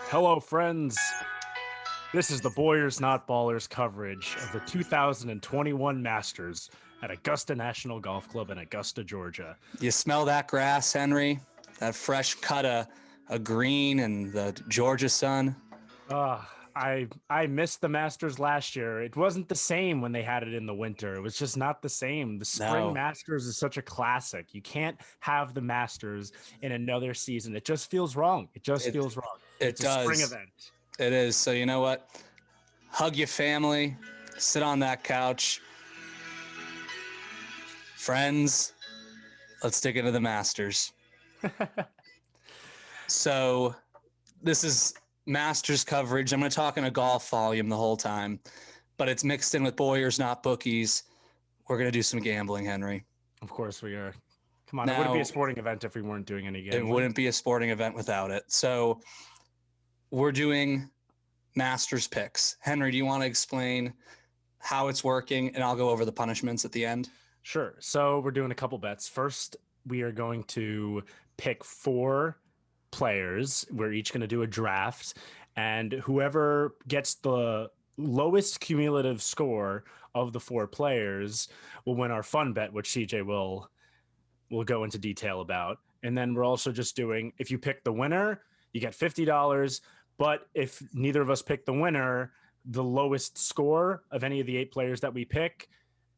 Hello, friends. This is the Boyers Not Ballers coverage of the 2021 Masters at Augusta National Golf Club in Augusta, Georgia. You smell that grass, Henry? That fresh cut of green and the Georgia sun? I missed the Masters last year. It wasn't the same when they had it in the winter. It was just not the same. The spring No, Masters is such a classic. You can't have the Masters in another season. It just feels wrong. It just it feels wrong. it It's a spring does. event. It is. So you know what? Hug your family, sit on that couch. Friends, let's dig into the Masters. So this is Masters coverage. I'm going to talk in a golf volume the whole time, but it's mixed in with Boyers, not bookies. We're going to do some gambling, Henry. Of course we are. Come on, it Now, wouldn't be a sporting event if we weren't doing any it gambling. wouldn't be a sporting event without it. So we're doing Masters picks. Henry, do you want to explain how it's working? And I'll go over the punishments at the end. Sure. So we're doing a couple bets. First, we are going to pick four players. We're each going to do a draft, and whoever gets the lowest cumulative score of the four players will win our fun bet, which CJ will go into detail about. And then we're also just doing, if you pick the winner, you get $50. But if neither of us pick the winner, the lowest score of any of the eight players that we pick,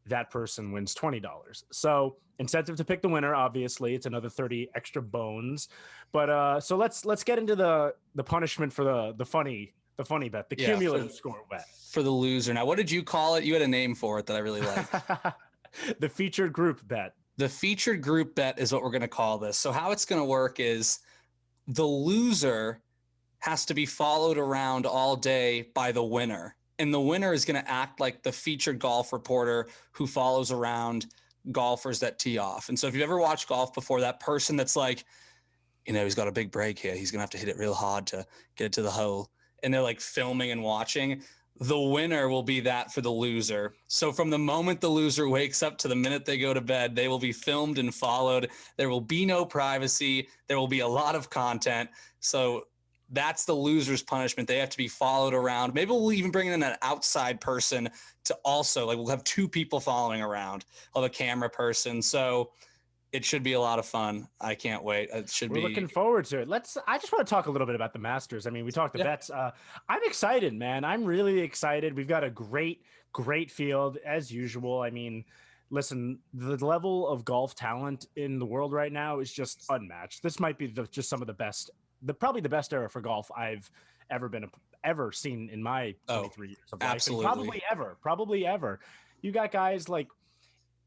that person wins $20. So incentive to pick the winner, obviously. It's another 30 extra bones. But so let's get into the punishment for the funny bet, the cumulative score bet. For the loser. Now, what did you call it? You had a name for it that I really liked. The featured group bet. The featured group bet is what we're going to call this. So how it's going to work is the loser has to be followed around all day by the winner. And the winner is going to act like the featured golf reporter who follows around golfers that tee off. And so if you've ever watched golf before, that person that's like, he's got a big break here. He's going to have to hit it real hard to get it to the hole. And they're like filming and watching. The winner will be that for the loser. So from the moment the loser wakes up to the minute they go to bed, they will be filmed and followed. There will be no privacy. There will be a lot of content. So that's the loser's punishment. They have to be followed around. Maybe we'll even bring in an outside person to also, like, we'll have two people following around. We'll have a camera person. So it should be a lot of fun. I can't wait. We're looking forward to it. I just want to talk a little bit about the Masters. I mean, we talked the bets. I'm excited, man. I'm really excited. We've got a great field as usual. I mean, listen, the level of golf talent in the world right now is just unmatched. This might be just some of the best, probably the best era for golf I've ever seen in my 23 years of life. Absolutely. Probably ever. You got guys like,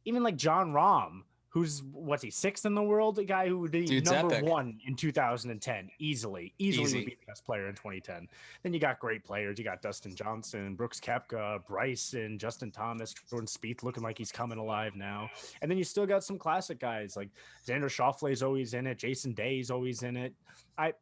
even like Jon Rahm, who's, what's he, sixth in the world? A guy who would be number epic. one in 2010, easily would be the best player in 2010. Then you got great players. You got Dustin Johnson, Brooks Koepka, Bryson, Justin Thomas, Jordan Spieth looking like he's coming alive now. And then you still got some classic guys like Xander Schauffele's always in it. Jason Day's always in it.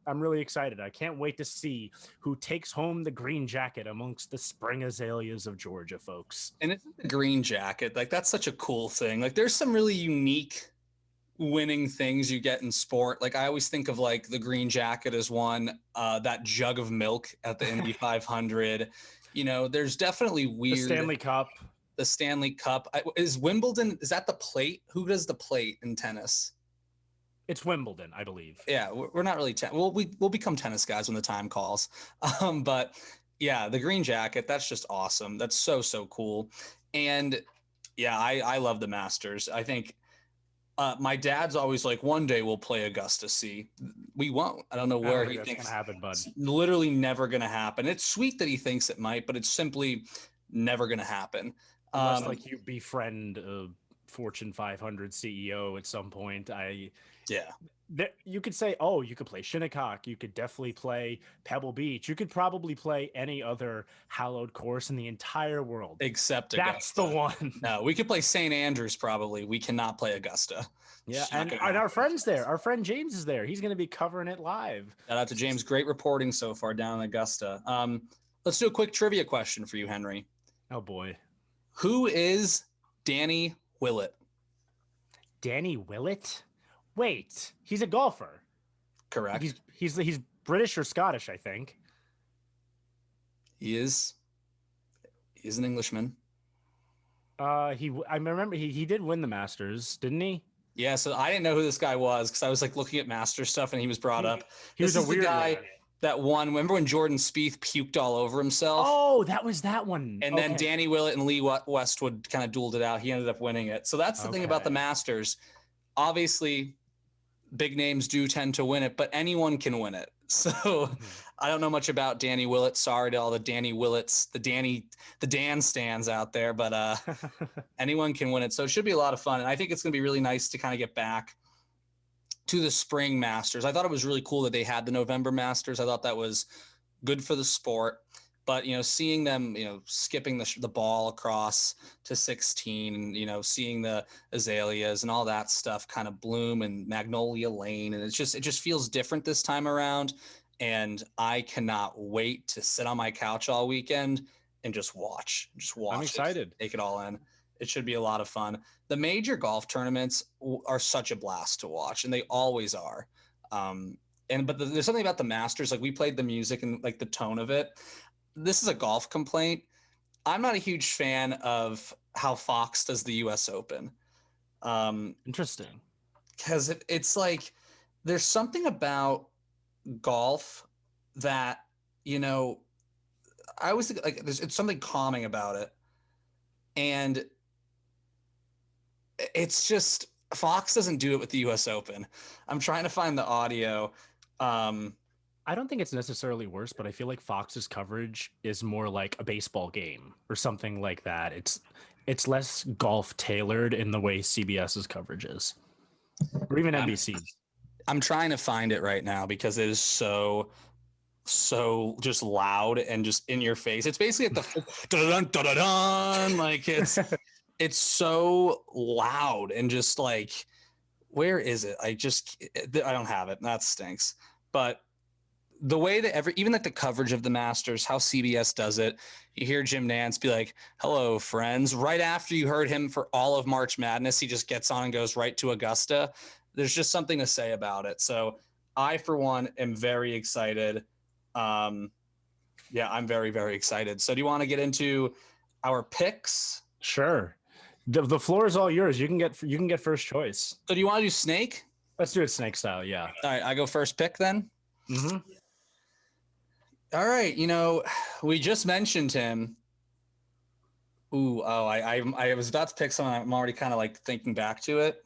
I'm really excited. I can't wait to see who takes home the green jacket amongst the spring azaleas of Georgia, folks. And it's the green jacket. Like, that's such a cool thing. Like, there's some really unique winning things you get in sport. Like, I always think of like the green jacket as one, that jug of milk at the Indy 500. There's definitely weird. The Stanley Cup. Is Wimbledon, is that the plate? Who does the plate in tennis? It's Wimbledon, I believe. Yeah, we're not really we'll become tennis guys when the time calls. But yeah, the green jacket, that's just awesome. That's so cool. And yeah, I love the Masters. I think my dad's always like, one day we'll play Augusta C. We won't. I don't know where he thinks it's gonna happen, bud. It's literally never gonna happen. It's sweet that he thinks it might, but it's simply never gonna happen. Unless like you befriend a Fortune 500 CEO at some point. You could say, oh, you could play Shinnecock. You could definitely play Pebble Beach. You could probably play any other hallowed course in the entire world. Except Augusta. That's the one. No, we could play St. Andrews probably. We cannot play Augusta. Yeah, and our friend's there. Our friend James is there. He's going to be covering it live. Shout out to James. Great reporting so far down in Augusta. Let's do a quick trivia question for you, Henry. Oh, boy. Who is Danny Willett? Danny Willett? Wait, he's a golfer. Correct. He's British or Scottish, I think. He is. He's an Englishman. I remember he did win the Masters, didn't he? Yeah, so I didn't know who this guy was because I was like looking at master stuff and he was brought He, up. he This was a is the weird guy one. that won. Remember when Jordan Spieth puked all over himself? Oh, that was that one. And then Danny Willett and Lee Westwood kind of dueled it out. He ended up winning it. So that's the thing about the Masters. Obviously, big names do tend to win it, but anyone can win it. So I don't know much about Danny Willett. Sorry to all the Danny Willets, the Dan stands out there, but anyone can win it. So it should be a lot of fun. And I think it's going to be really nice to kind of get back to the spring Masters. I thought it was really cool that they had the November Masters. I thought that was good for the sport. But, seeing them, skipping the ball across to 16 and, seeing the azaleas and all that stuff kind of bloom and Magnolia Lane. And it just feels different this time around. And I cannot wait to sit on my couch all weekend and just watch. I'm excited. Take it all in. It should be a lot of fun. The major golf tournaments are such a blast to watch, and they always are. But there's something about the Masters. Like, we played the music and like the tone of it. This is a golf complaint. I'm not a huge fan of how Fox does the US Open. Interesting. Because it's like there's something about golf that, I always think like it's something calming about it. And it's just Fox doesn't do it with the US Open. I'm trying to find the audio. I don't think it's necessarily worse, but I feel like Fox's coverage is more like a baseball game or something like that. It's less golf tailored in the way CBS's coverage is, or even NBC's. I'm trying to find it right now because it is so just loud and just in your face. It's basically at the like it's so loud and just like, where is it? I don't have it. That stinks. But the way that even like the coverage of the Masters, how CBS does it, you hear Jim Nantz be like, "Hello, friends." Right after you heard him for all of March Madness, he just gets on and goes right to Augusta. There's just something to say about it. So I, for one, am very excited. I'm very, very excited. So do you want to get into our picks? Sure. The floor is all yours. You can get first choice. So do you want to do snake? Let's do it snake style. Yeah. All right, I go first pick then. Mm-hmm. All right, we just mentioned him. I was about to pick someone. I'm already kind of like thinking back to it.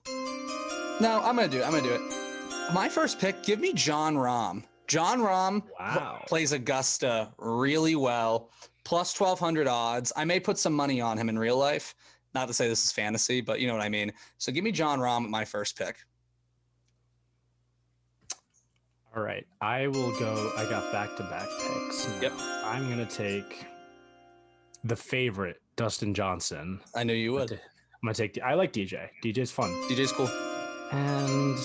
No, I'm gonna do it. My first pick, give me Jon Rahm. Jon Rahm plays Augusta really well, plus 1,200 odds. I may put some money on him in real life. Not to say this is fantasy, but you know what I mean. So give me Jon Rahm at my first pick. All right, I will go. I got back-to-back picks. Now. Yep. I'm going to take the favorite, Dustin Johnson. I knew you would. I'm going to take I like DJ. DJ's fun. DJ's cool. And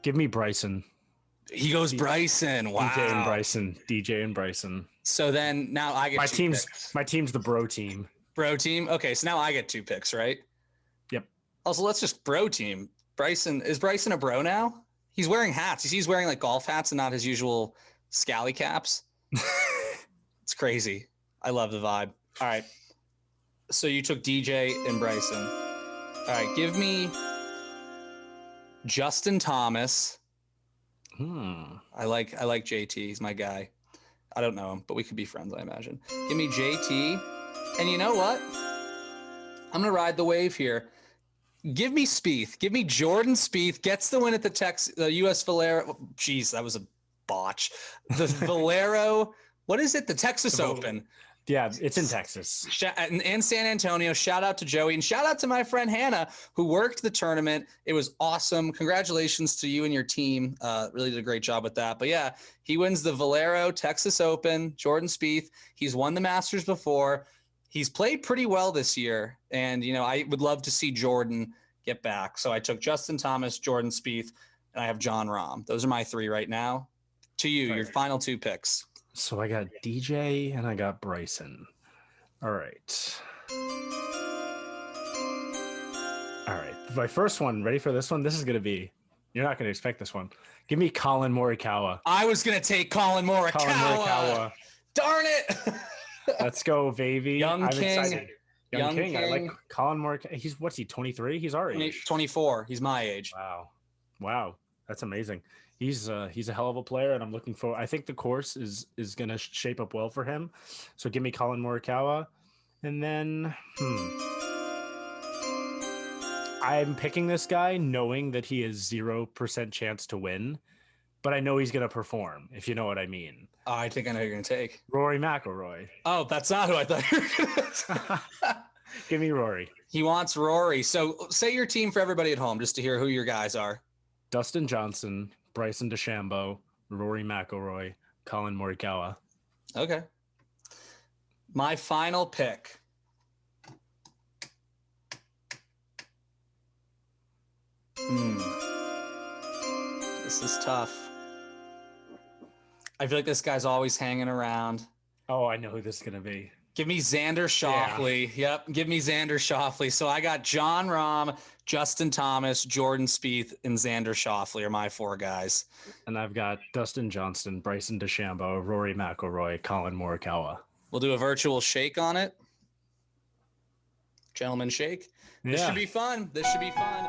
give me Bryson. He goes Bryson. Wow. DJ and Bryson. So then now I get my team's the bro team. Bro team. Okay, so now I get 2 picks, right? Yep. Also, let's just bro team. Is Bryson a bro now? He's wearing hats. He's wearing like golf hats and not his usual scally caps. It's crazy. I love the vibe. All right. So you took DJ and Bryson. All right. Give me Justin Thomas. I like JT. He's my guy. I don't know him, but we could be friends, I imagine. Give me JT. And you know what? I'm going to ride the wave here. Give me Spieth. Give me Jordan Spieth. Gets the win at the U.S. Valero. Jeez, that was a botch. The Valero. What is it? The Texas Open. Yeah, it's in Texas. And San Antonio. Shout out to Joey. And shout out to my friend Hannah, who worked the tournament. It was awesome. Congratulations to you and your team. Really did a great job with that. But yeah, he wins the Valero Texas Open. Jordan Spieth. He's won the Masters before. He's played pretty well this year. And, I would love to see Jordan get back. So I took Justin Thomas, Jordan Spieth, and I have Jon Rahm. Those are my 3 right now. To you, your final 2 picks. So I got DJ and I got Bryson. All right. My first one, ready for this one? This is going to be You're not going to expect this one. Give me Colin Morikawa. I was going to take Colin Morikawa. Colin Morikawa. Darn it. Let's go, baby. Young I'm King. excited. Young King. I like Colin Morikawa. What's he, 23? He's our age. 24. He's my age. Wow. That's amazing. He's a hell of a player, and I'm looking for. I think the course is going to shape up well for him. So give me Colin Morikawa, and then I'm picking this guy knowing that he has 0% chance to win, but I know he's going to perform. If you know what I mean. Oh, I think I know who you're going to take. Rory McIlroy. Oh, that's not who I thought you were going to take. Give me Rory. He wants Rory. So say your team for everybody at home, just to hear who your guys are. Dustin Johnson, Bryson DeChambeau, Rory McIlroy, Colin Morikawa. Okay. My final pick. This is tough. I feel like this guy's always hanging around. Oh, I know who this is going to be. Give me Xander Schauffele. Yeah. Yep, give me Xander Schauffele. So I got Jon Rahm, Justin Thomas, Jordan Spieth, and Xander Schauffele are my 4 guys. And I've got Dustin Johnson, Bryson DeChambeau, Rory McIlroy, Colin Morikawa. We'll do a virtual shake on it. Gentlemen shake. This should be fun. This should be fun.